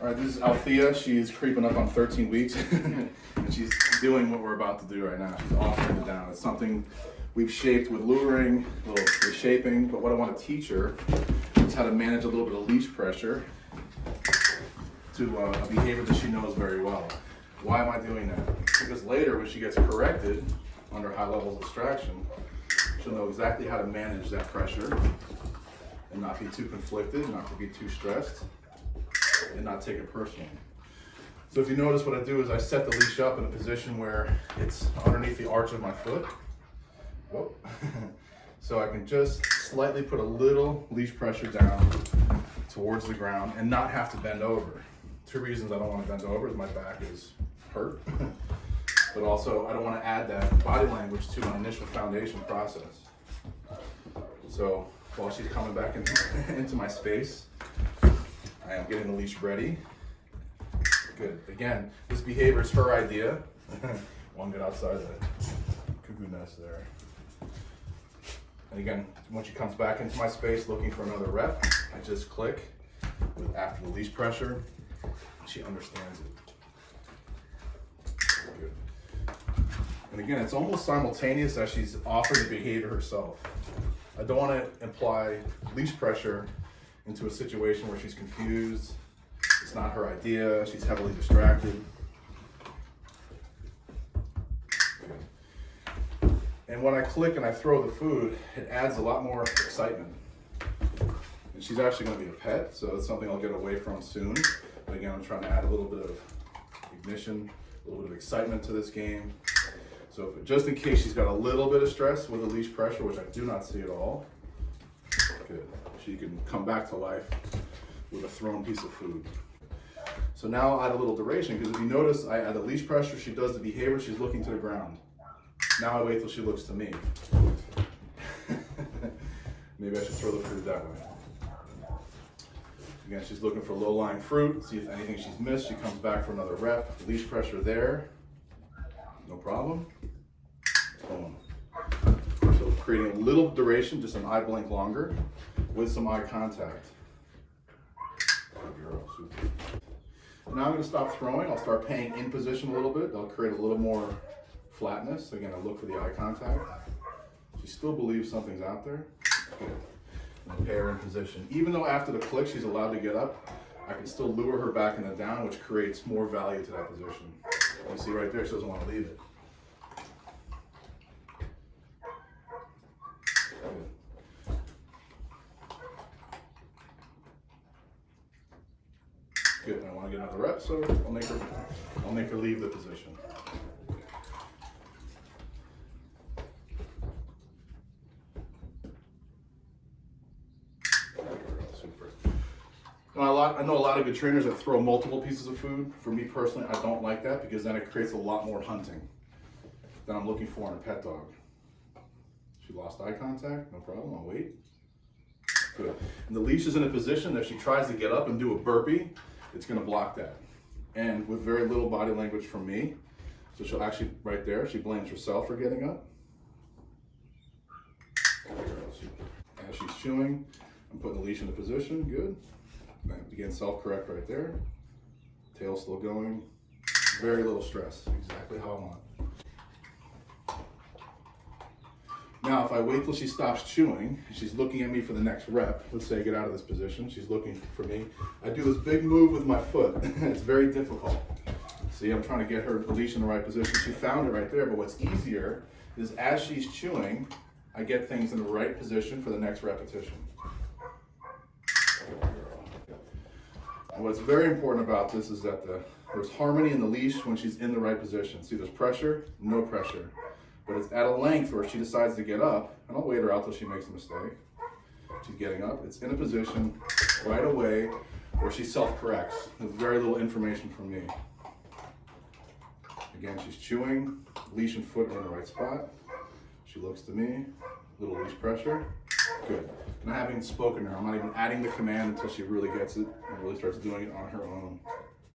All right, this is Althea. She's creeping up on 13 weeks, and she's doing what we're about to do right now. She's offering it down. It's something we've shaped with luring, a little reshaping, but what I want to teach her is how to manage a little bit of leash pressure to a behavior that she knows very well. Why am I doing that? Because later, when she gets corrected under high levels of distraction, she'll know exactly how to manage that pressure and not be too conflicted, not to be too stressed, and not take it personally. So if you notice, what I do is I set the leash up in a position where it's underneath the arch of my foot. Whoa. So I can just slightly put a little leash pressure down towards the ground and not have to bend over. Two reasons I don't want to bend over is my back is hurt, but also I don't want to add that body language to my initial foundation process. So while she's coming back into my space, I am getting the leash ready. Good. Again, this behavior is her idea. One get outside the cuckoo nest there. And again, when she comes back into my space looking for another rep, I just click after the leash pressure. She understands it. Good. And again, it's almost simultaneous as she's offered the behavior herself. I don't want to imply leash pressure into a situation where she's confused, it's not her idea, she's heavily distracted. And when I click and I throw the food, it adds a lot more excitement. And she's actually going to be a pet, so it's something I'll get away from soon. But again, I'm trying to add a little bit of ignition, a little bit of excitement to this game. So just in case she's got a little bit of stress with the leash pressure, which I do not see at all, good. She can come back to life with a thrown piece of food. So now I'll add a little duration, because if you notice, I add the leash pressure, she does the behavior, she's looking to the ground. Now I wait till she looks to me. Maybe I should throw the food that way. Again, she's looking for low-lying fruit, see if anything she's missed. She comes back for another rep. Leash pressure there, no problem. Boom. So creating a little duration, just an eye blink longer, with some eye contact. Now I'm going to stop throwing. I'll start paying in position a little bit. I'll create a little more flatness. Again, I look for the eye contact. She still believes something's out there. Good. And pay her in position. Even though after the click she's allowed to get up, I can still lure her back in the down, which creates more value to that position. You see right there, she doesn't want to leave it. Good. I want to get another rep, so I'll make her leave the position. Super. Now, I know a lot of good trainers that throw multiple pieces of food. For me personally, I don't like that, because then it creates a lot more hunting that I'm looking for in a pet dog. She lost eye contact, no problem, I'll wait. Good. And the leash is in a position that if she tries to get up and do a burpee, it's going to block that. And with very little body language from me, so she'll actually, right there, she blames herself for getting up. As she's chewing, I'm putting the leash in a position, good. And begin self-correct right there. Tail still going. Very little stress, exactly how I want. Now, if I wait till she stops chewing, she's looking at me for the next rep. Let's say I get out of this position, she's looking for me. I do this big move with my foot. It's very difficult. See, I'm trying to get her the leash in the right position. She found it right there, but what's easier is as she's chewing, I get things in the right position for the next repetition. And what's very important about this is that there's harmony in the leash when she's in the right position. See, there's pressure, no pressure. But it's at a length where she decides to get up, and I'll wait her out till she makes a mistake. She's getting up. It's in a position right away where she self-corrects. There's very little information from me. Again, she's chewing. Leash and foot are in the right spot. She looks to me. Little leash pressure. Good. And I haven't spoken to her. I'm not even adding the command until she really gets it and really starts doing it on her own.